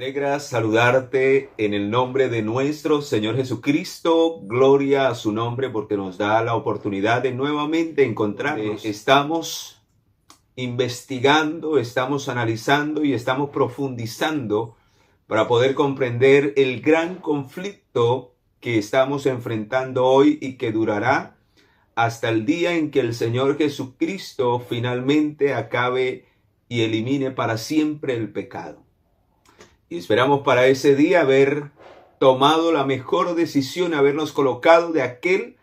Alegra saludarte en el nombre de nuestro Señor Jesucristo. Gloria a su nombre porque nos da la oportunidad de nuevamente encontrarnos. Estamos investigando, estamos analizando y estamos profundizando para poder comprender el gran conflicto que estamos enfrentando hoy y que durará hasta el día en que el Señor Jesucristo finalmente acabe y elimine para siempre el pecado. Y esperamos para ese día haber tomado la mejor decisión, habernos colocado de aquel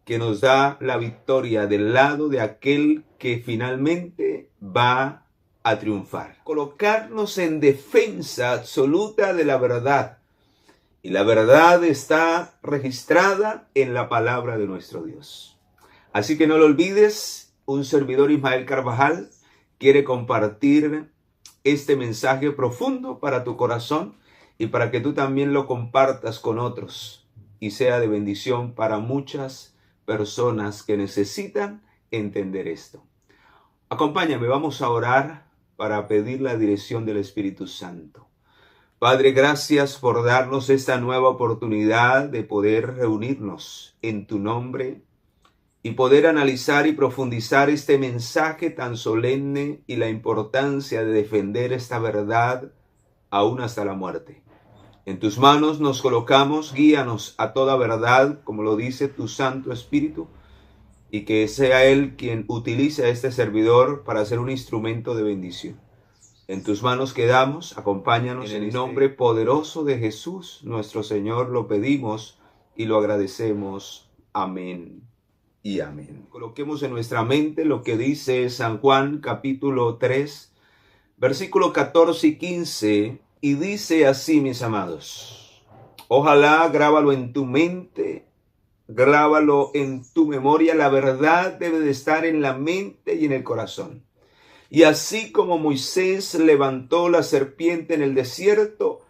que nos da la victoria, del lado de aquel que finalmente va a triunfar. Colocarnos en defensa absoluta de la verdad. Y la verdad está registrada en la palabra de nuestro Dios. Así que no lo olvides, un servidor Ismael Carvajal quiere compartir este mensaje profundo para tu corazón y para que tú también lo compartas con otros y sea de bendición para muchas personas que necesitan entender esto. Acompáñame, vamos a orar para pedir la dirección del Espíritu Santo. Padre, gracias por darnos esta nueva oportunidad de poder reunirnos en tu nombre y poder analizar y profundizar este mensaje tan solemne y la importancia de defender esta verdad aún hasta la muerte. En tus manos nos colocamos, guíanos a toda verdad, como lo dice tu Santo Espíritu, y que sea Él quien utilice a este servidor para ser un instrumento de bendición. En tus manos quedamos, acompáñanos en el nombre poderoso de Jesús, nuestro Señor, lo pedimos y lo agradecemos. Amén. Y amén. Coloquemos en nuestra mente lo que dice San Juan capítulo 3, versículo 14 y 15, y dice así, mis amados. Ojalá grábalo en tu mente, grábalo en tu memoria. La verdad debe de estar en la mente y en el corazón. Y así como Moisés levantó la serpiente en el desierto,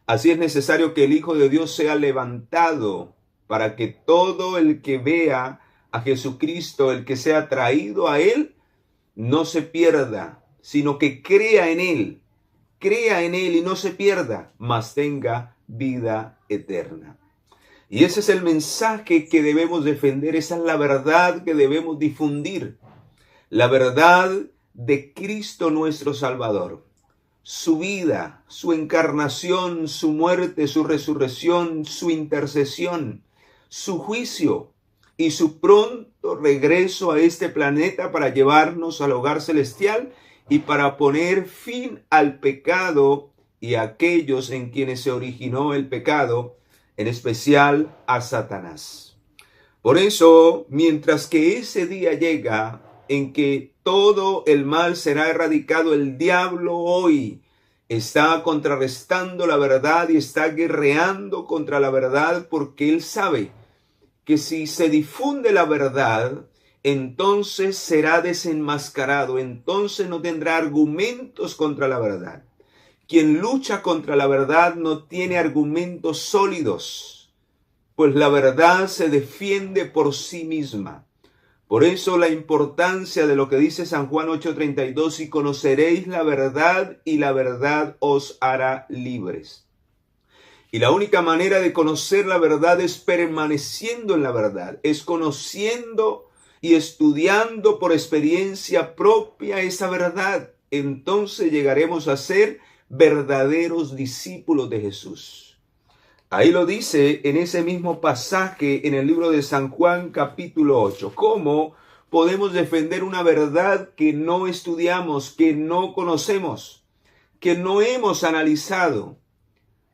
así es necesario que el Hijo de Dios sea levantado para que todo el que vea a Jesucristo, el que sea traído a Él, no se pierda, sino que crea en Él y no se pierda, mas tenga vida eterna. Y ese es el mensaje que debemos defender, esa es la verdad que debemos difundir, la verdad de Cristo nuestro Salvador, su vida, su encarnación, su muerte, su resurrección, su intercesión, su juicio, y su pronto regreso a este planeta para llevarnos al hogar celestial y para poner fin al pecado y a aquellos en quienes se originó el pecado, en especial a Satanás. Por eso, mientras que ese día llega en que todo el mal será erradicado, el diablo hoy está contrarrestando la verdad y está guerreando contra la verdad porque él sabe que si se difunde la verdad, entonces será desenmascarado, entonces no tendrá argumentos contra la verdad. Quien lucha contra la verdad no tiene argumentos sólidos, pues la verdad se defiende por sí misma. Por eso la importancia de lo que dice San Juan 8:32, y conoceréis la verdad y la verdad os hará libres. Y la única manera de conocer la verdad es permaneciendo en la verdad, es conociendo y estudiando por experiencia propia esa verdad. Entonces llegaremos a ser verdaderos discípulos de Jesús. Ahí lo dice en ese mismo pasaje en el libro de San Juan capítulo 8. ¿Cómo podemos defender una verdad que no estudiamos, que no conocemos, que no hemos analizado?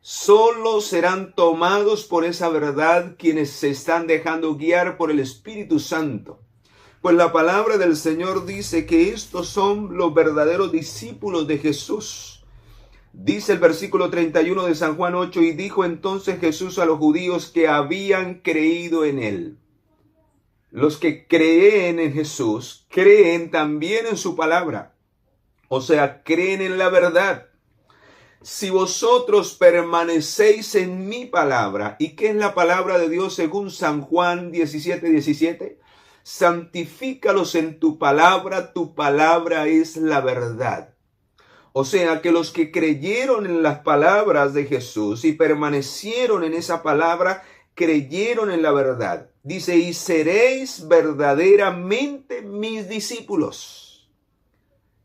Solo serán tomados por esa verdad quienes se están dejando guiar por el Espíritu Santo. Pues la palabra del Señor dice que estos son los verdaderos discípulos de Jesús. Dice el versículo 31 de San Juan 8, y dijo entonces Jesús a los judíos que habían creído en Él. Los que creen en Jesús, creen también en su palabra. O sea, creen en la verdad. Si vosotros permanecéis en mi palabra, ¿y qué es la palabra de Dios según San Juan 17:17? Santifícalos en tu palabra es la verdad. O sea que los que creyeron en las palabras de Jesús y permanecieron en esa palabra, creyeron en la verdad. Dice, y seréis verdaderamente mis discípulos.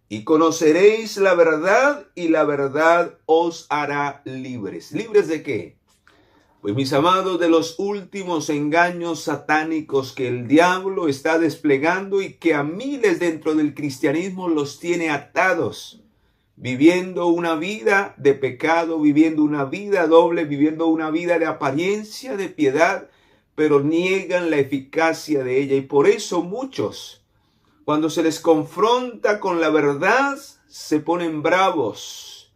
Y conoceréis la verdad y la verdad os hará libres. ¿Libres de qué? Pues mis amados, de los últimos engaños satánicos que el diablo está desplegando y que a miles dentro del cristianismo los tiene atados, viviendo una vida de pecado, viviendo una vida doble, viviendo una vida de apariencia de piedad, pero niegan la eficacia de ella. Y por eso muchos, cuando se les confronta con la verdad, se ponen bravos.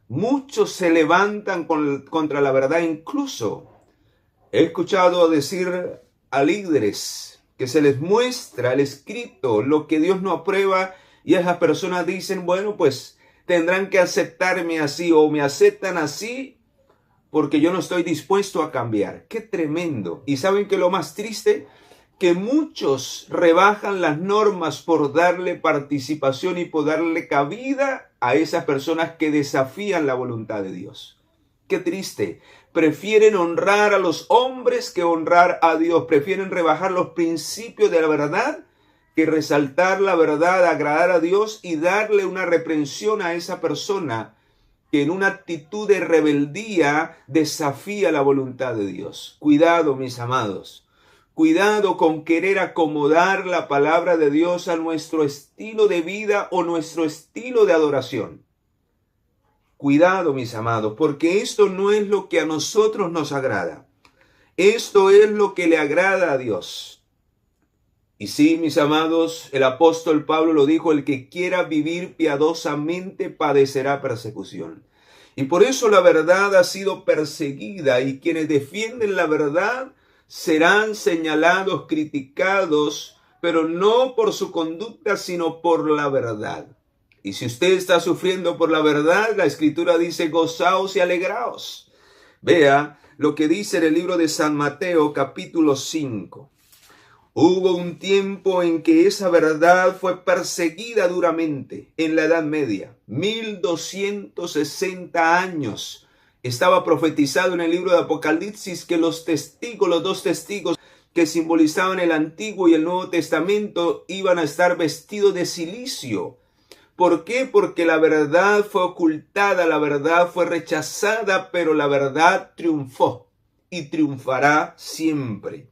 Muchos se levantan contra la verdad. Incluso he escuchado decir a líderes que se les muestra el escrito, lo que Dios no aprueba, y esas personas dicen, bueno, pues tendrán que aceptarme así o me aceptan así porque yo no estoy dispuesto a cambiar. ¡Qué tremendo! Y ¿saben qué es lo más triste? Que muchos rebajan las normas por darle participación y por darle cabida a esas personas que desafían la voluntad de Dios. ¡Qué triste! Prefieren honrar a los hombres que honrar a Dios. Prefieren rebajar los principios de la verdad que resaltar la verdad, agradar a Dios y darle una reprensión a esa persona que en una actitud de rebeldía desafía la voluntad de Dios. Cuidado, mis amados. Cuidado con querer acomodar la palabra de Dios a nuestro estilo de vida o nuestro estilo de adoración. Cuidado, mis amados, porque esto no es lo que a nosotros nos agrada. Esto es lo que le agrada a Dios. Y sí, mis amados, el apóstol Pablo lo dijo, el que quiera vivir piadosamente padecerá persecución. Y por eso la verdad ha sido perseguida y quienes defienden la verdad serán señalados, criticados, pero no por su conducta, sino por la verdad. Y si usted está sufriendo por la verdad, la Escritura dice, gozaos y alegraos. Vea lo que dice en el libro de San Mateo, capítulo 5. Hubo un tiempo en que esa verdad fue perseguida duramente en la Edad Media. 1260 años. Estaba profetizado en el libro de Apocalipsis que los dos testigos que simbolizaban el Antiguo y el Nuevo Testamento iban a estar vestidos de cilicio. ¿Por qué? Porque la verdad fue ocultada, la verdad fue rechazada, pero la verdad triunfó y triunfará siempre.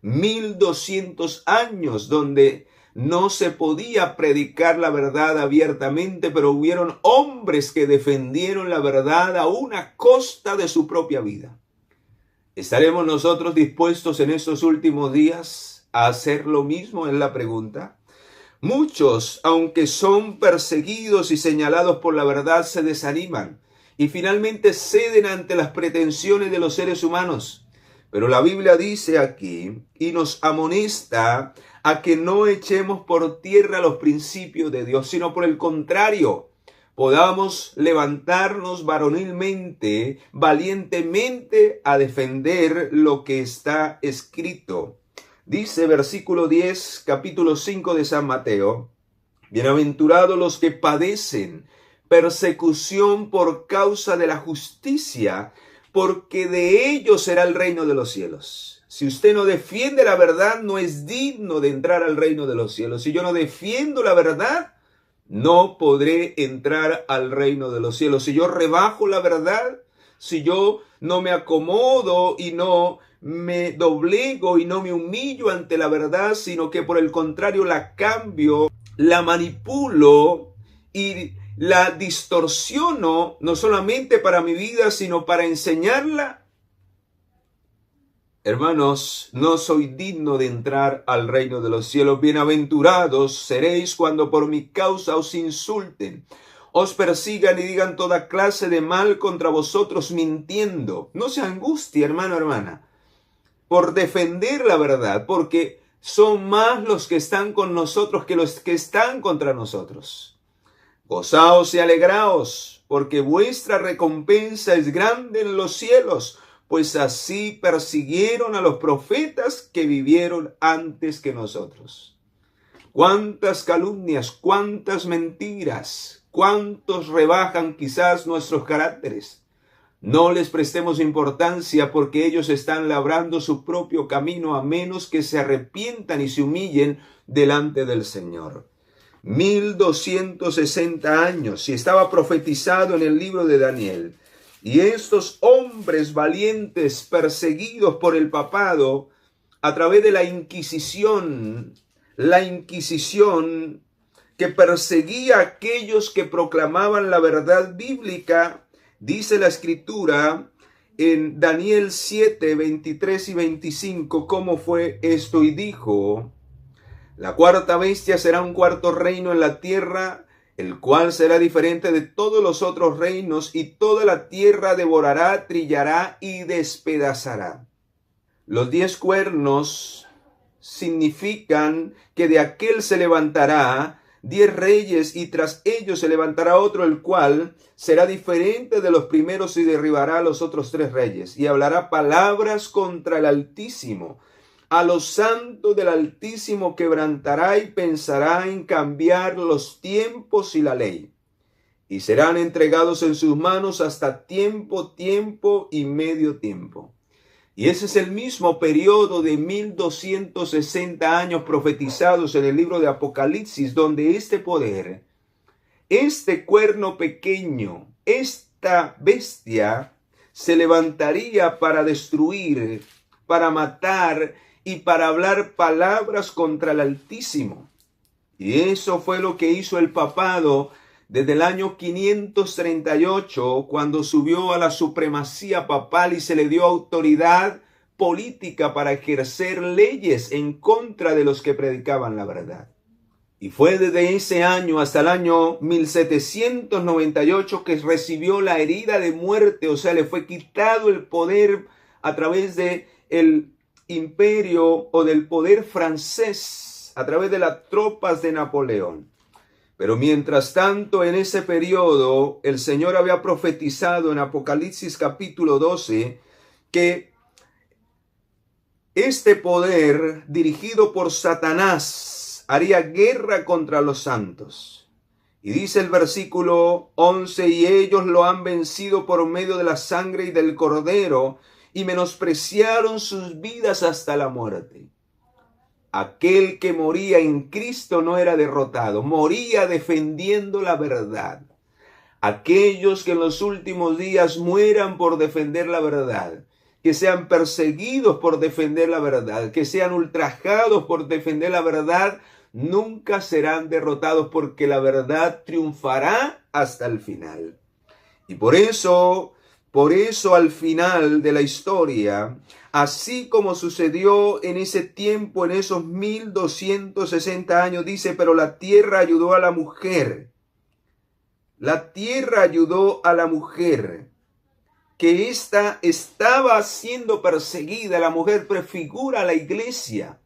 1200 años donde no se podía predicar la verdad abiertamente, pero hubieron hombres que defendieron la verdad aún a costa de su propia vida. ¿Estaremos nosotros dispuestos en estos últimos días a hacer lo mismo? Es la pregunta. Muchos, aunque son perseguidos y señalados por la verdad, se desaniman y finalmente ceden ante las pretensiones de los seres humanos. Pero la Biblia dice aquí y nos amonesta a que no echemos por tierra los principios de Dios, sino por el contrario, podamos levantarnos varonilmente, valientemente a defender lo que está escrito. Dice versículo 10, capítulo 5 de San Mateo, bienaventurados los que padecen persecución por causa de la justicia, porque de ellos será el reino de los cielos. Si usted no defiende la verdad, no es digno de entrar al reino de los cielos. Si yo no defiendo la verdad, no podré entrar al reino de los cielos. Si yo rebajo la verdad, si yo no me acomodo y no me doblego y no me humillo ante la verdad, sino que por el contrario la cambio, la manipulo y la distorsiono, no solamente para mi vida, sino para enseñarla. Hermanos, no soy digno de entrar al reino de los cielos. Bienaventurados seréis cuando por mi causa os insulten, os persigan y digan toda clase de mal contra vosotros mintiendo. No se angustie, hermano, hermana, por defender la verdad, porque son más los que están con nosotros que los que están contra nosotros. Gozaos y alegraos, porque vuestra recompensa es grande en los cielos, pues así persiguieron a los profetas que vivieron antes que nosotros. Cuántas calumnias, cuántas mentiras, ¿Cuántos rebajan quizás nuestros caracteres? No les prestemos importancia porque ellos están labrando su propio camino a menos que se arrepientan y se humillen delante del Señor. 1260 años y estaba profetizado en el libro de Daniel. Y estos hombres valientes perseguidos por el papado a través de la Inquisición que perseguía a aquellos que proclamaban la verdad bíblica, dice la Escritura en Daniel 7, 23 y 25, ¿cómo fue esto? Y dijo: la cuarta bestia será un cuarto reino en la tierra, el cual será diferente de todos los otros reinos, y toda la tierra devorará, trillará y despedazará. Los 10 cuernos significan que de aquel se levantará 10 reyes, y tras ellos se levantará otro, el cual será diferente de los primeros y derribará a los otros 3 reyes, y hablará palabras contra el Altísimo. A los santos del Altísimo quebrantará y pensará en cambiar los tiempos y la ley. Y serán entregados en sus manos hasta tiempo y medio tiempo. Y ese es el mismo periodo de 1260 años profetizados en el libro de Apocalipsis, donde este poder, este cuerno pequeño, esta bestia, se levantaría para destruir, para matar y para hablar palabras contra el Altísimo. Y eso fue lo que hizo el papado desde el año 538, cuando subió a la supremacía papal y se le dio autoridad política para ejercer leyes en contra de los que predicaban la verdad. Y fue desde ese año hasta el año 1798 que recibió la herida de muerte, o sea, le fue quitado el poder a través de el imperio o del poder francés, a través de las tropas de Napoleón. Pero mientras tanto, en ese periodo, el Señor había profetizado en Apocalipsis capítulo 12 que este poder, dirigido por Satanás, haría guerra contra los santos. Y dice el versículo 11, y ellos lo han vencido por medio de la sangre y del Cordero, y menospreciaron sus vidas hasta la muerte. Aquel que moría en Cristo no era derrotado, moría defendiendo la verdad. Aquellos que en los últimos días mueran por defender la verdad, que sean perseguidos por defender la verdad, que sean ultrajados por defender la verdad, nunca serán derrotados porque la verdad triunfará hasta el final. Y por eso al final de la historia, así como sucedió en ese tiempo, en esos 1260 años, dice, pero la tierra ayudó a la mujer. La tierra ayudó a la mujer, que ésta estaba siendo perseguida. La mujer prefigura a la iglesia,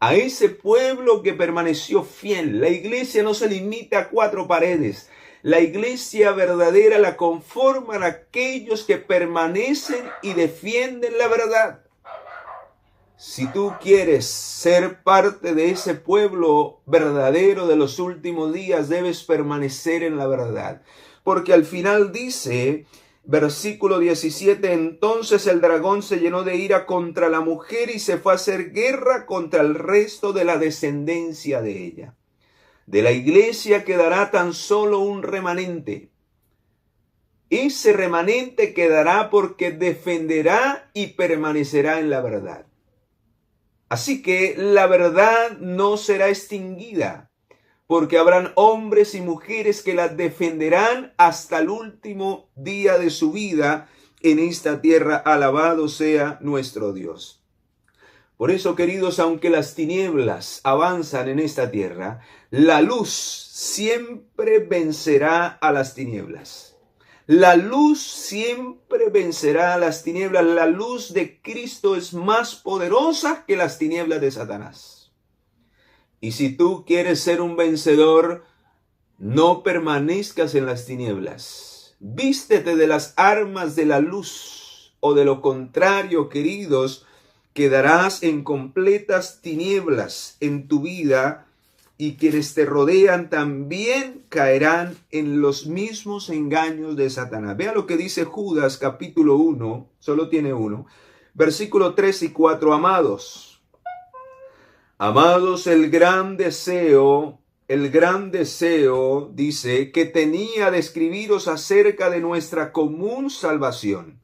a ese pueblo que permaneció fiel. La iglesia no se limita a 4 paredes. La iglesia verdadera la conforman aquellos que permanecen y defienden la verdad. Si tú quieres ser parte de ese pueblo verdadero de los últimos días, debes permanecer en la verdad. Porque al final dice, versículo 17, entonces el dragón se llenó de ira contra la mujer y se fue a hacer guerra contra el resto de la descendencia de ella. De la iglesia quedará tan solo un remanente. Ese remanente quedará porque defenderá y permanecerá en la verdad. Así que la verdad no será extinguida, porque habrán hombres y mujeres que la defenderán hasta el último día de su vida en esta tierra. Alabado sea nuestro Dios. Por eso, queridos, aunque las tinieblas avanzan en esta tierra, la luz siempre vencerá a las tinieblas. La luz siempre vencerá a las tinieblas. La luz de Cristo es más poderosa que las tinieblas de Satanás. Y si tú quieres ser un vencedor, no permanezcas en las tinieblas. Vístete de las armas de la luz, o de lo contrario, queridos, quedarás en completas tinieblas en tu vida y quienes te rodean también caerán en los mismos engaños de Satanás. Vea lo que dice Judas capítulo 1, solo tiene uno, versículo 3 y 4. Amados, el gran deseo, dice, que tenía de escribiros acerca de nuestra común salvación.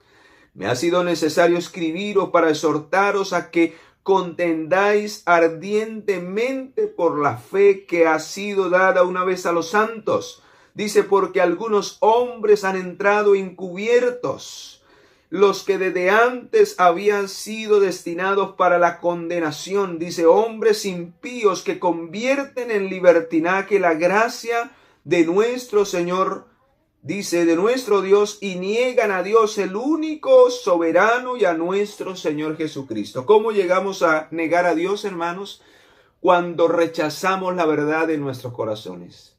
Me ha sido necesario escribiros para exhortaros a que contendáis ardientemente por la fe que ha sido dada una vez a los santos. Dice, porque algunos hombres han entrado encubiertos, los que desde antes habían sido destinados para la condenación. Dice, hombres impíos que convierten en libertinaje la gracia de nuestro Señor, dice, de nuestro Dios, y niegan a Dios el único soberano y a nuestro Señor Jesucristo. ¿Cómo llegamos a negar a Dios, hermanos? Cuando rechazamos la verdad en nuestros corazones.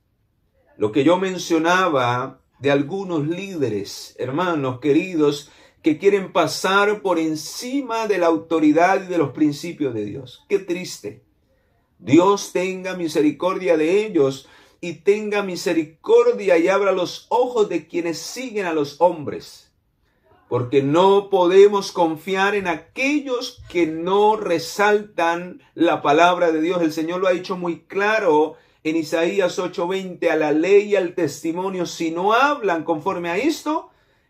Lo que yo mencionaba de algunos líderes, hermanos queridos, que quieren pasar por encima de la autoridad y de los principios de Dios. Qué triste. Dios tenga misericordia de ellos y tenga misericordia y abra los ojos de quienes siguen a los hombres. Porque no podemos confiar en aquellos que no resaltan la palabra de Dios. El Señor lo ha dicho muy claro en Isaías 8:20, a la ley y al testimonio, si no hablan conforme a esto,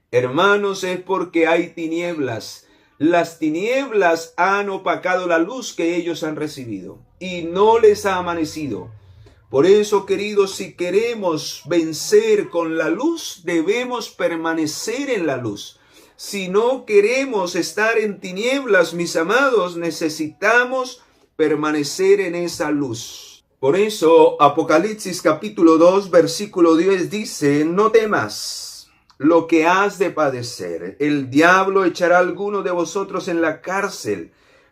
hermanos, es porque hay tinieblas. Las tinieblas han opacado la luz que ellos han recibido y no les ha amanecido. Por eso, queridos, si queremos vencer con la luz, debemos permanecer en la luz. Si no queremos estar en tinieblas, mis amados, necesitamos permanecer en esa luz. Por eso, Apocalipsis capítulo 2, versículo 10 dice, no temas lo que has de padecer. El diablo echará a alguno de vosotros en la cárcel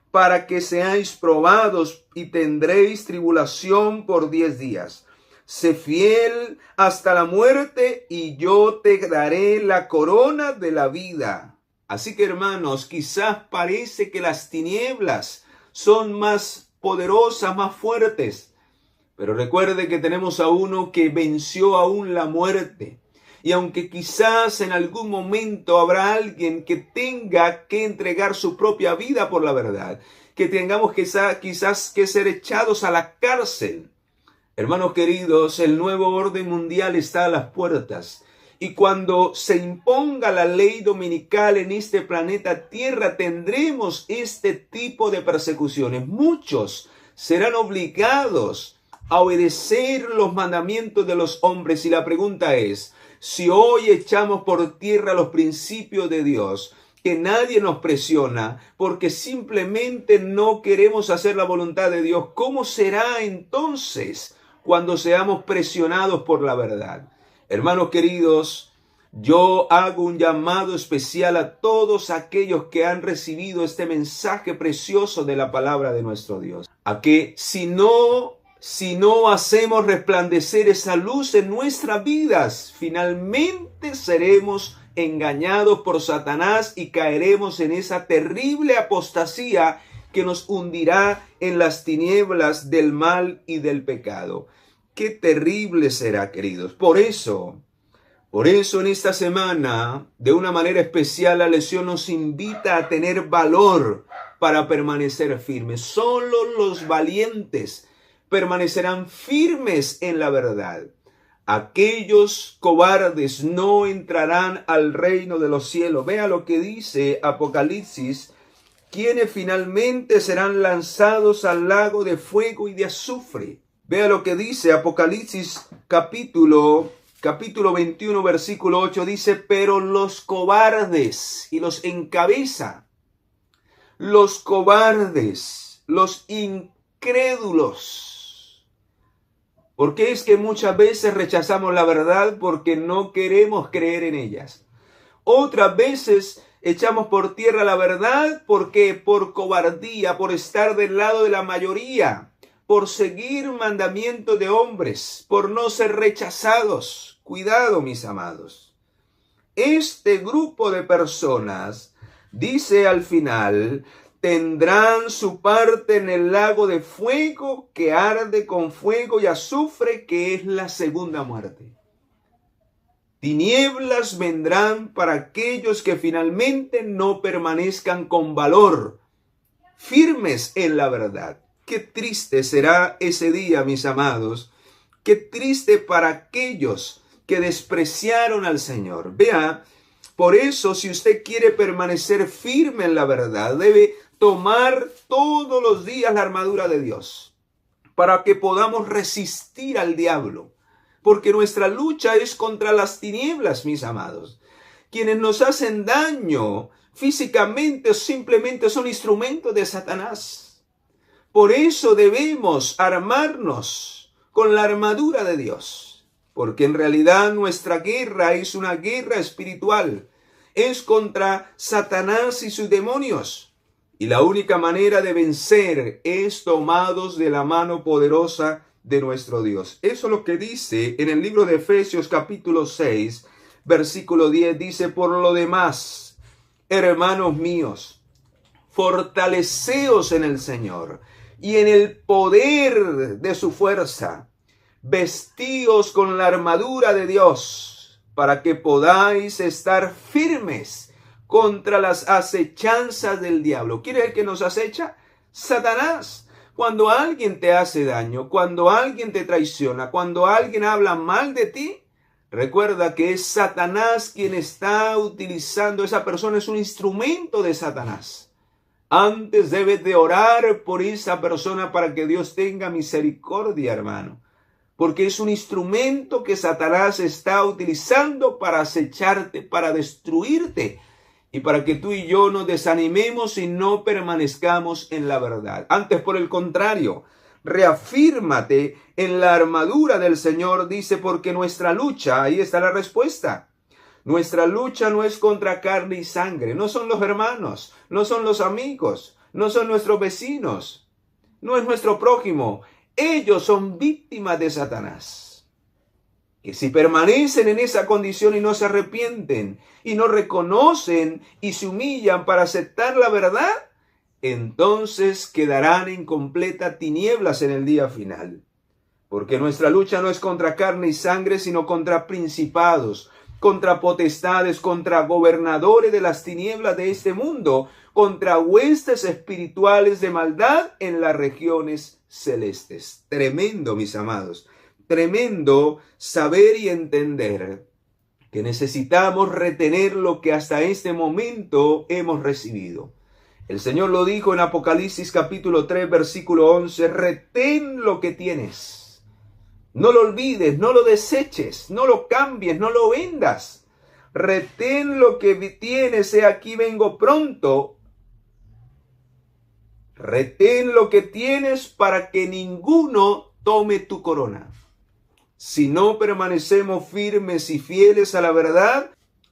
para que seáis probados y tendréis tribulación por 10 días. Sé fiel hasta la muerte y yo te daré la corona de la vida. Así que, hermanos, quizás parece que las tinieblas son más poderosas, más fuertes. Pero recuerde que tenemos a uno que venció aún la muerte. Y aunque quizás en algún momento habrá alguien que tenga que entregar su propia vida por la verdad, que tengamos quizás que ser echados a la cárcel. Hermanos queridos, el nuevo orden mundial está a las puertas. Y cuando se imponga la ley dominical en este planeta Tierra, tendremos este tipo de persecuciones. Muchos serán obligados a obedecer los mandamientos de los hombres. Y la pregunta es, si hoy echamos por tierra los principios de Dios, que nadie nos presiona, porque simplemente no queremos hacer la voluntad de Dios, ¿cómo será entonces cuando seamos presionados por la verdad? Hermanos queridos, yo hago un llamado especial a todos aquellos que han recibido este mensaje precioso de la palabra de nuestro Dios, a que si no hacemos resplandecer esa luz en nuestras vidas, finalmente seremos engañados por Satanás y caeremos en esa terrible apostasía que nos hundirá en las tinieblas del mal y del pecado. Qué terrible será, queridos. Por eso en esta semana, de una manera especial, la lección nos invita a tener valor para permanecer firmes. Solo los valientes permanecerán firmes en la verdad. Aquellos cobardes no entrarán al reino de los cielos. Vea lo que dice Apocalipsis, quienes finalmente serán lanzados al lago de fuego y de azufre. Vea lo que dice Apocalipsis capítulo 21, versículo 8, dice, pero los cobardes, y los encabeza, los cobardes, los incrédulos. ¿Por qué es que muchas veces rechazamos la verdad? Porque no queremos creer en ellas. Otras veces echamos por tierra la verdad, ¿por qué? Por cobardía, por estar del lado de la mayoría, por seguir mandamientos de hombres, por no ser rechazados. Cuidado, mis amados. Este grupo de personas, dice al final, tendrán su parte en el lago de fuego que arde con fuego y azufre, que es la segunda muerte. Tinieblas vendrán para aquellos que finalmente no permanezcan con valor, firmes en la verdad. Qué triste será ese día, mis amados. Qué triste para aquellos que despreciaron al Señor. Vea, por eso, si usted quiere permanecer firme en la verdad, debe tomar todos los días la armadura de Dios para que podamos resistir al diablo. Porque nuestra lucha es contra las tinieblas, mis amados. Quienes nos hacen daño físicamente o simplemente son instrumentos de Satanás. Por eso debemos armarnos con la armadura de Dios. Porque en realidad nuestra guerra es una guerra espiritual. Es contra Satanás y sus demonios. Y la única manera de vencer es tomados de la mano poderosa de nuestro Dios. Eso es lo que dice en el libro de Efesios capítulo 6, versículo 10. Dice, por lo demás, hermanos míos, fortaleceos en el Señor y en el poder de su fuerza. Vestíos con la armadura de Dios para que podáis estar firmes contra las acechanzas del diablo. ¿Quién es el que nos acecha? Satanás. Cuando alguien te hace daño, cuando alguien te traiciona, cuando alguien habla mal de ti, recuerda que es Satanás quien está utilizando. Esa persona es un instrumento de Satanás. Antes debes de orar por esa persona para que Dios tenga misericordia, hermano. Porque es un instrumento que Satanás está utilizando para acecharte, para destruirte. Y para que tú y yo nos desanimemos y no permanezcamos en la verdad. Antes, por el contrario, reafírmate en la armadura del Señor, dice, porque nuestra lucha, ahí está la respuesta. Nuestra lucha no es contra carne y sangre, no son los hermanos, no son los amigos, no son nuestros vecinos, no es nuestro prójimo. Ellos son víctimas de Satanás. Que si permanecen en esa condición y no se arrepienten y no reconocen y se humillan para aceptar la verdad, entonces quedarán en completa tinieblas en el día final. Porque nuestra lucha no es contra carne y sangre, sino contra principados, contra potestades, contra gobernadores de las tinieblas de este mundo, contra huestes espirituales de maldad en las regiones celestes. Tremendo, mis amados. Tremendo saber y entender que necesitamos retener lo que hasta este momento hemos recibido. El Señor lo dijo en Apocalipsis capítulo 3, versículo 11, retén lo que tienes. No lo olvides, no lo deseches, no lo cambies, no lo vendas. Retén lo que tienes, he aquí vengo pronto. Retén lo que tienes para que ninguno tome tu corona. Si no permanecemos firmes y fieles a la verdad,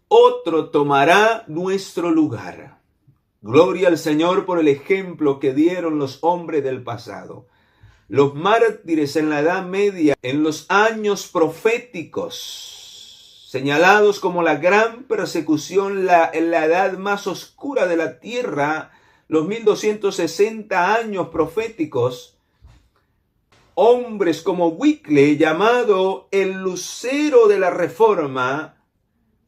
otro tomará nuestro lugar. Gloria al Señor por el ejemplo que dieron los hombres del pasado. Los mártires en la Edad Media, en los años proféticos, señalados como la gran persecución, en la edad más oscura de la tierra, los 1260 años proféticos, hombres como Wycliffe, llamado el lucero de la Reforma,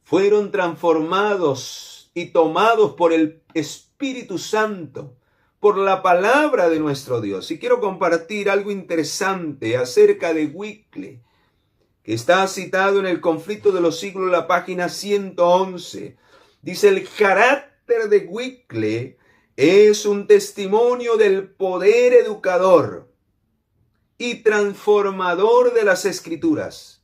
fueron transformados y tomados por el Espíritu Santo, por la palabra de nuestro Dios. Y quiero compartir algo interesante acerca de Wycliffe, que está citado en el Conflicto de los Siglos, la página 111. Dice, el carácter de Wycliffe es un testimonio del poder educador y transformador de las Escrituras.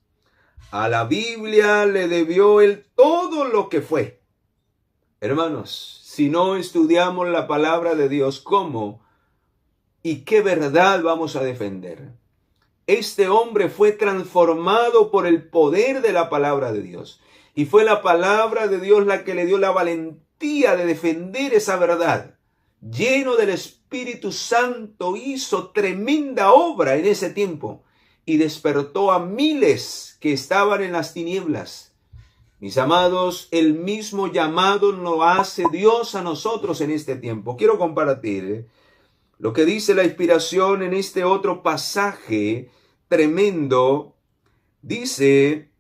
A la Biblia le debió él todo lo que fue. Hermanos, si no estudiamos la palabra de Dios, ¿cómo y qué verdad vamos a defender? Este hombre fue transformado por el poder de la palabra de Dios. Y fue la palabra de Dios la que le dio la valentía de defender esa verdad. Lleno del Espíritu Santo, hizo tremenda obra en ese tiempo y despertó a miles que estaban en las tinieblas. Mis amados, el mismo llamado lo hace Dios a nosotros en este tiempo. Quiero compartir lo que dice la inspiración en este otro pasaje tremendo. Dice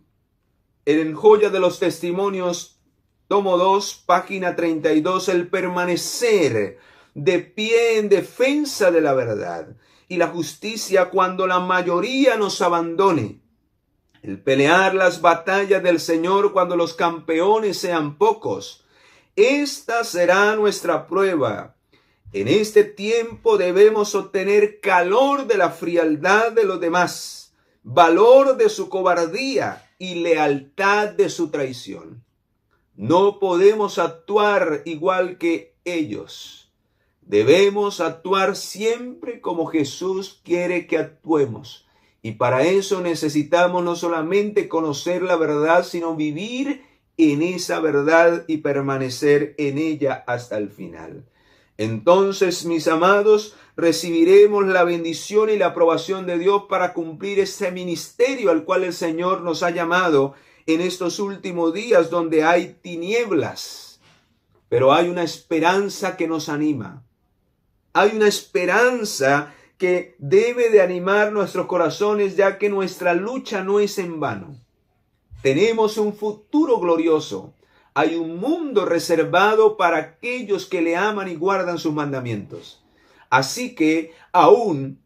en Joya de los Testimonios, tomo 2, página 32, el permanecer de pie en defensa de la verdad y la justicia cuando la mayoría nos abandone. El pelear las batallas del Señor cuando los campeones sean pocos. Esta será nuestra prueba. En este tiempo debemos obtener calor de la frialdad de los demás, valor de su cobardía y lealtad de su traición. No podemos actuar igual que ellos. Debemos actuar siempre como Jesús quiere que actuemos. Y para eso necesitamos no solamente conocer la verdad, sino vivir en esa verdad y permanecer en ella hasta el final. Entonces, mis amados, recibiremos la bendición y la aprobación de Dios para cumplir ese ministerio al cual el Señor nos ha llamado en estos últimos días donde hay tinieblas. Pero hay una esperanza que nos anima. Hay una esperanza que debe de animar nuestros corazones, ya que nuestra lucha no es en vano. Tenemos un futuro glorioso. Hay un mundo reservado para aquellos que le aman y guardan sus mandamientos. Así que aún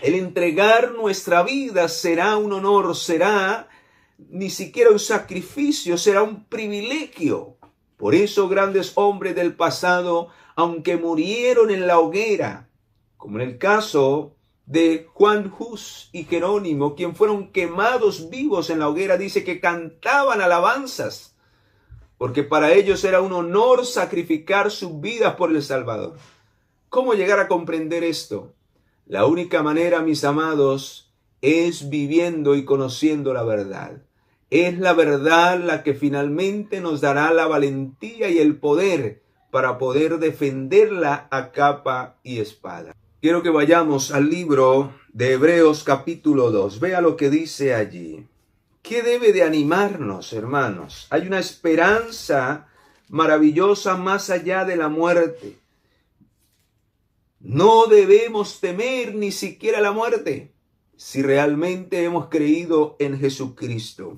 el entregar nuestra vida será un honor, será ni siquiera un sacrificio, será un privilegio. Por eso grandes hombres del pasado, aunque murieron en la hoguera, como en el caso de Juan Hus y Jerónimo, quien fueron quemados vivos en la hoguera, dice que cantaban alabanzas, porque para ellos era un honor sacrificar sus vidas por el Salvador. ¿Cómo llegar a comprender esto? La única manera, mis amados, es viviendo y conociendo la verdad. Es la verdad la que finalmente nos dará la valentía y el poder para poder defenderla a capa y espada. Quiero que vayamos al libro de Hebreos capítulo 2. Vea lo que dice allí. ¿Qué debe de animarnos, hermanos? Hay una esperanza maravillosa más allá de la muerte. No debemos temer ni siquiera la muerte si realmente hemos creído en Jesucristo.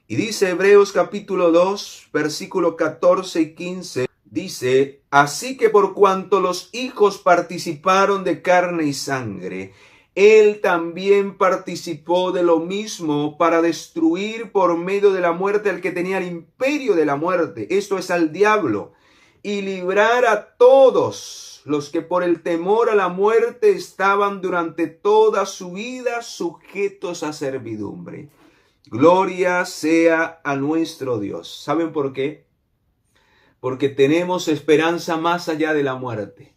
Y dice Hebreos capítulo 2, versículo 14 y 15, dice: así que por cuanto los hijos participaron de carne y sangre, Él también participó de lo mismo para destruir por medio de la muerte al que tenía el imperio de la muerte, esto es al diablo, y librar a todos los que por el temor a la muerte estaban durante toda su vida sujetos a servidumbre. Gloria sea a nuestro Dios. ¿Saben por qué? Porque tenemos esperanza más allá de la muerte.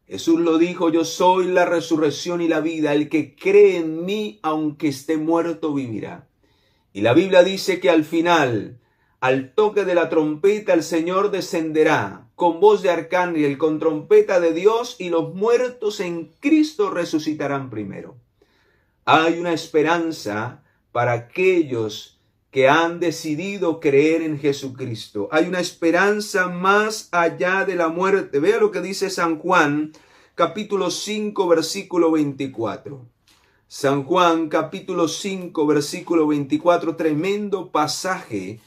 Jesús lo dijo: yo soy la resurrección y la vida. El que cree en mí, aunque esté muerto, vivirá. Y la Biblia dice que al final, al toque de la trompeta, el Señor descenderá con voz de arcángel, con trompeta de Dios, y los muertos en Cristo resucitarán primero. Hay una esperanza para aquellos que han decidido creer en Jesucristo. Hay una esperanza más allá de la muerte. Vea lo que dice San Juan, capítulo 5, versículo 24. San Juan, capítulo 5, versículo 24, tremendo pasaje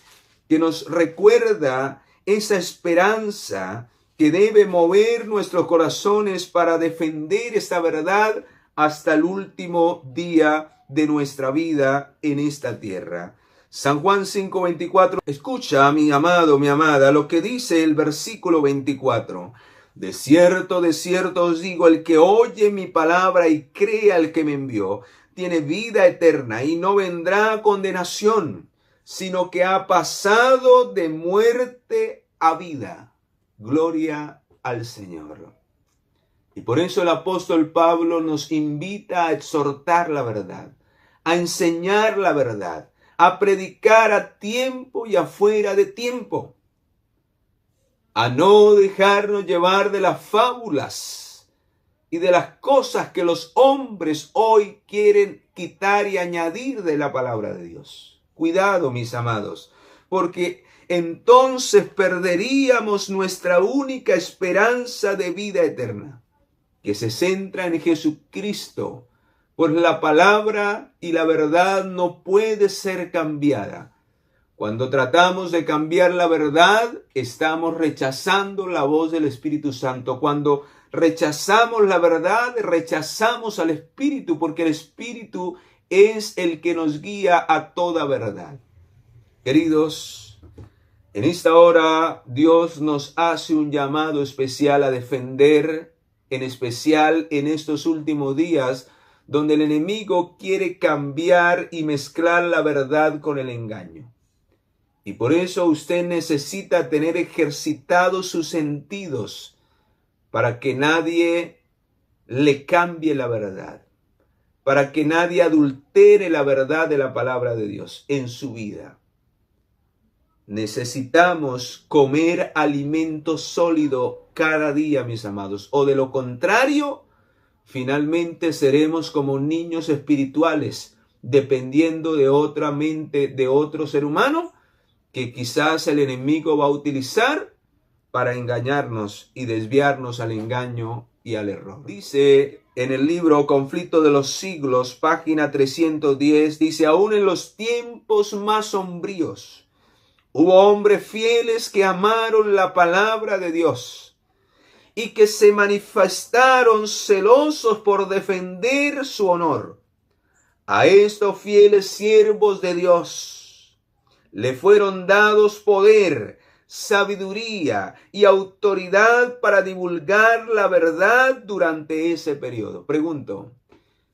que nos recuerda esa esperanza que debe mover nuestros corazones para defender esta verdad hasta el último día de nuestra vida en esta tierra. San Juan 5:24. Escucha, mi amado, mi amada, lo que dice el versículo 24. De cierto os digo, el que oye mi palabra y cree al que me envió, tiene vida eterna y no vendrá a condenación, sino que ha pasado de muerte a vida. Gloria al Señor. Y por eso el apóstol Pablo nos invita a exhortar la verdad, a enseñar la verdad, a predicar a tiempo y afuera de tiempo, a no dejarnos llevar de las fábulas y de las cosas que los hombres hoy quieren quitar y añadir de la palabra de Dios. Cuidado, mis amados, porque entonces perderíamos nuestra única esperanza de vida eterna, que se centra en Jesucristo. Pues la palabra y la verdad no puede ser cambiada. Cuando tratamos de cambiar la verdad, estamos rechazando la voz del Espíritu Santo. Cuando rechazamos la verdad, rechazamos al Espíritu, porque el Espíritu es el que nos guía a toda verdad. Queridos, en esta hora Dios nos hace un llamado especial a defender, en especial en estos últimos días, donde el enemigo quiere cambiar y mezclar la verdad con el engaño. Y por eso usted necesita tener ejercitados sus sentidos para que nadie le cambie la verdad, para que nadie adultere la verdad de la palabra de Dios en su vida. Necesitamos comer alimento sólido cada día, mis amados, o de lo contrario, finalmente seremos como niños espirituales, dependiendo de otra mente, de otro ser humano, que quizás el enemigo va a utilizar para engañarnos y desviarnos al engaño y al error. Dice en el libro Conflicto de los Siglos, página 310, dice: aún en los tiempos más sombríos, hubo hombres fieles que amaron la palabra de Dios y que se manifestaron celosos por defender su honor. A estos fieles siervos de Dios le fueron dados poder, sabiduría y autoridad para divulgar la verdad durante ese periodo. Pregunto,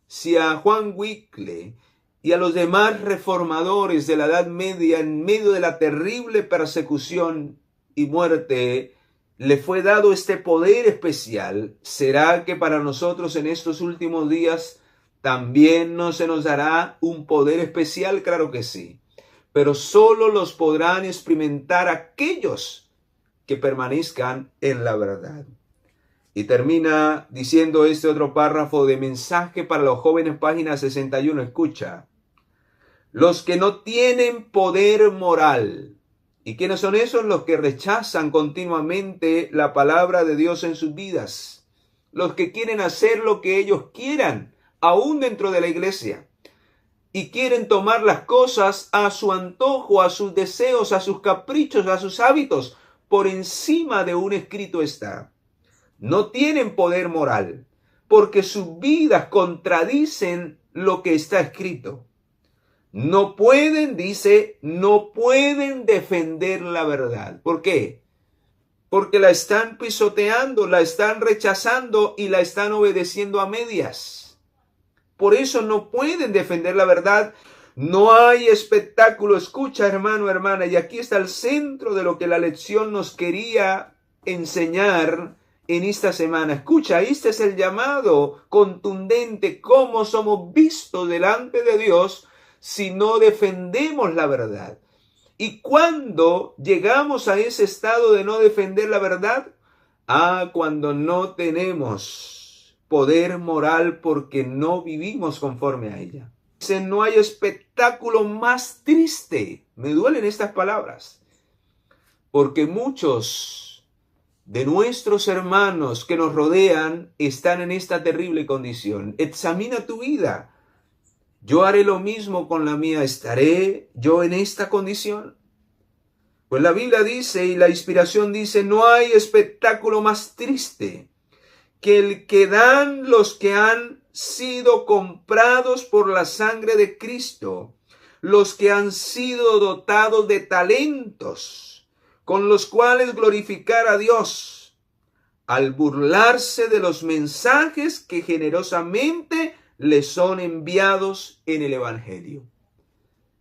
si a Juan Wycliffe y a los demás reformadores de la Edad Media, en medio de la terrible persecución y muerte, le fue dado este poder especial, ¿será que para nosotros en estos últimos días también no se nos dará un poder especial? Claro que sí, pero solo los podrán experimentar aquellos que permanezcan en la verdad. Y termina diciendo este otro párrafo de Mensaje para los Jóvenes, página 61, escucha: los que no tienen poder moral. ¿Y quiénes son esos? Los que rechazan continuamente la palabra de Dios en sus vidas. Los que quieren hacer lo que ellos quieran, aún dentro de la iglesia. Y quieren tomar las cosas a su antojo, a sus deseos, a sus caprichos, a sus hábitos. Por encima de un escrito está. No tienen poder moral, porque sus vidas contradicen lo que está escrito. No pueden, dice, no pueden defender la verdad. ¿Por qué? Porque la están pisoteando, la están rechazando y la están obedeciendo a medias. Por eso no pueden defender la verdad. No hay espectáculo. Escucha, hermano, hermana, y aquí está el centro de lo que la lección nos quería enseñar en esta semana. Escucha, este es el llamado contundente, cómo somos vistos delante de Dios si no defendemos la verdad. ¿Y cuándo llegamos a ese estado de no defender la verdad? Cuando no tenemos poder moral porque no vivimos conforme a ella. Dice, no hay espectáculo más triste. Me duelen estas palabras, porque muchos de nuestros hermanos que nos rodean están en esta terrible condición. Examina tu vida. ¿Yo haré lo mismo con la mía? ¿Estaré yo en esta condición? Pues la Biblia dice, y la inspiración dice, no hay espectáculo más triste que el que dan los que han sido comprados por la sangre de Cristo, los que han sido dotados de talentos, con los cuales glorificar a Dios, al burlarse de los mensajes que generosamente les son enviados en el Evangelio.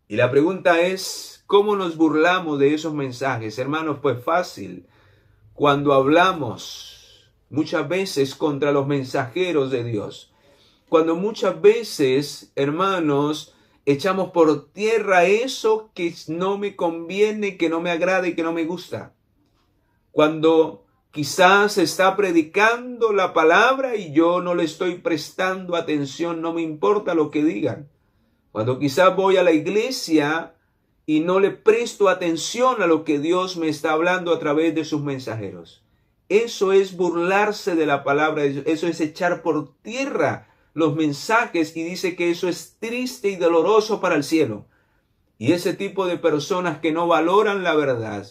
Y la pregunta es, ¿cómo nos burlamos de esos mensajes? Hermanos, pues fácil. Cuando hablamos muchas veces contra los mensajeros de Dios. Cuando muchas veces, hermanos, echamos por tierra eso que no me conviene, que no me agrada y que no me gusta. Cuando quizás se está predicando la palabra y yo no le estoy prestando atención, no me importa lo que digan. Cuando quizás voy a la iglesia y no le presto atención a lo que Dios me está hablando a través de sus mensajeros. Eso es burlarse de la palabra, eso es echar por tierra los mensajes, y dice que eso es triste y doloroso para el cielo. Y ese tipo de personas que no valoran la verdad,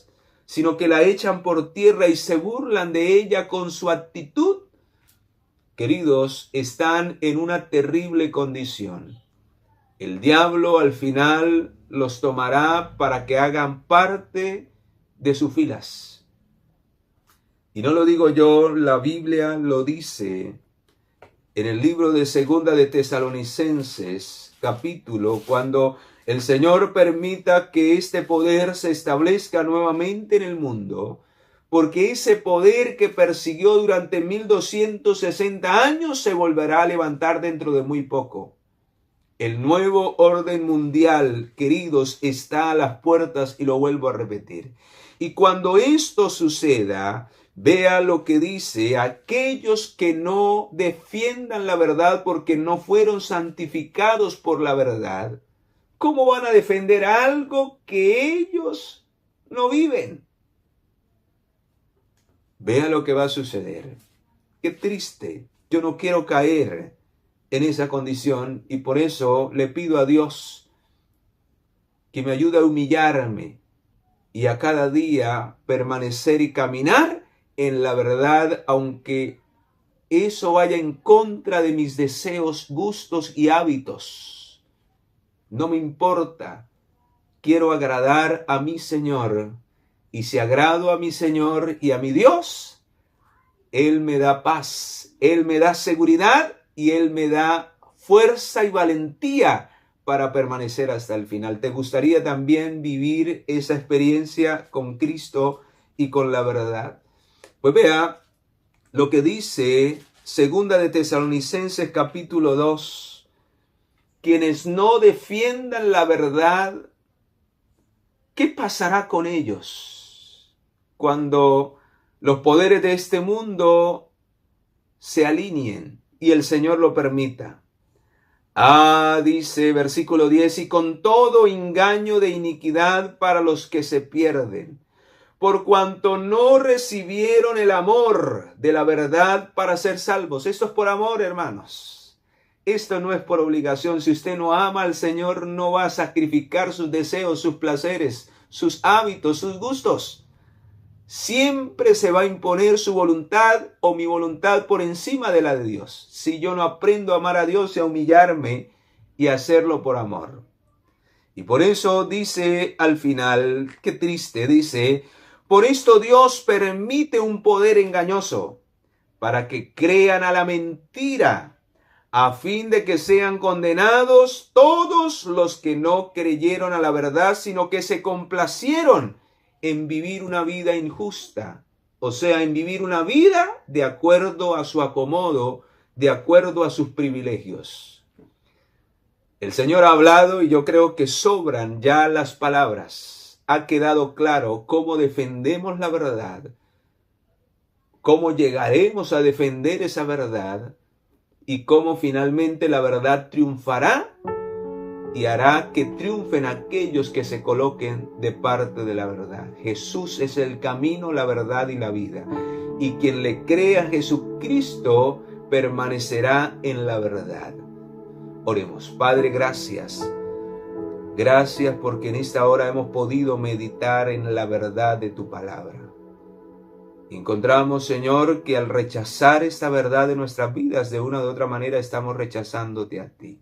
sino que la echan por tierra y se burlan de ella con su actitud, queridos, están en una terrible condición. El diablo al final los tomará para que hagan parte de sus filas. Y no lo digo yo, la Biblia lo dice en el libro de Segunda de Tesalonicenses, capítulo, cuando el Señor permita que este poder se establezca nuevamente en el mundo, porque ese poder que persiguió durante 1260 años se volverá a levantar dentro de muy poco. El nuevo orden mundial, queridos, está a las puertas, y lo vuelvo a repetir. Y cuando esto suceda, vea lo que dice: aquellos que no defiendan la verdad porque no fueron santificados por la verdad, ¿cómo van a defender algo que ellos no viven? Vea lo que va a suceder. Qué triste. Yo no quiero caer en esa condición, y por eso le pido a Dios que me ayude a humillarme y a cada día permanecer y caminar en la verdad, aunque eso vaya en contra de mis deseos, gustos y hábitos. No me importa. Quiero agradar a mi Señor, y si agrado a mi Señor y a mi Dios, Él me da paz, Él me da seguridad, y Él me da fuerza y valentía para permanecer hasta el final. ¿Te gustaría también vivir esa experiencia con Cristo y con la verdad? Pues vea lo que dice Segunda de Tesalonicenses capítulo 2. Quienes no defiendan la verdad, ¿qué pasará con ellos cuando los poderes de este mundo se alineen y el Señor lo permita? Dice versículo 10, y con todo engaño de iniquidad para los que se pierden, por cuanto no recibieron el amor de la verdad para ser salvos. Esto es por amor, hermanos. Esto no es por obligación. Si usted no ama al Señor, no va a sacrificar sus deseos, sus placeres, sus hábitos, sus gustos. Siempre se va a imponer su voluntad o mi voluntad por encima de la de Dios, si yo no aprendo a amar a Dios y a humillarme y a hacerlo por amor. Y por eso dice al final, qué triste, dice: por esto Dios permite un poder engañoso, para que crean a la mentira, a fin de que sean condenados todos los que no creyeron a la verdad, sino que se complacieron en vivir una vida injusta, o sea, en vivir una vida de acuerdo a su acomodo, de acuerdo a sus privilegios. El Señor ha hablado, y yo creo que sobran ya las palabras. Ha quedado claro cómo defendemos la verdad, cómo llegaremos a defender esa verdad, y cómo finalmente la verdad triunfará y hará que triunfen aquellos que se coloquen de parte de la verdad. Jesús es el camino, la verdad y la vida. Y quien le crea a Jesucristo permanecerá en la verdad. Oremos. Padre, gracias. Gracias porque en esta hora hemos podido meditar en la verdad de tu palabra. Encontramos, Señor, que al rechazar esta verdad de nuestras vidas, de una u otra manera estamos rechazándote a ti.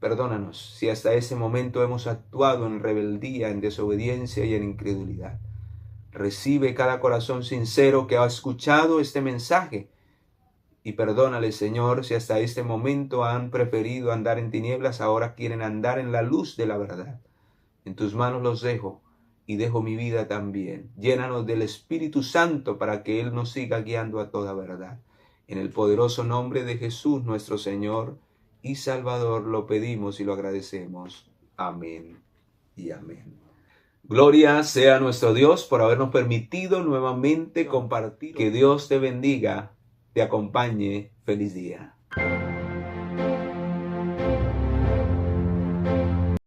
Perdónanos si hasta ese momento hemos actuado en rebeldía, en desobediencia y en incredulidad. Recibe cada corazón sincero que ha escuchado este mensaje, y perdónale, Señor, si hasta este momento han preferido andar en tinieblas, ahora quieren andar en la luz de la verdad. En tus manos los dejo, y dejo mi vida también. Llénanos del Espíritu Santo para que Él nos siga guiando a toda verdad. En el poderoso nombre de Jesús, nuestro Señor y Salvador, lo pedimos y lo agradecemos. Amén y amén. Gloria sea a nuestro Dios por habernos permitido nuevamente compartir. Que Dios te bendiga, te acompañe. Feliz día.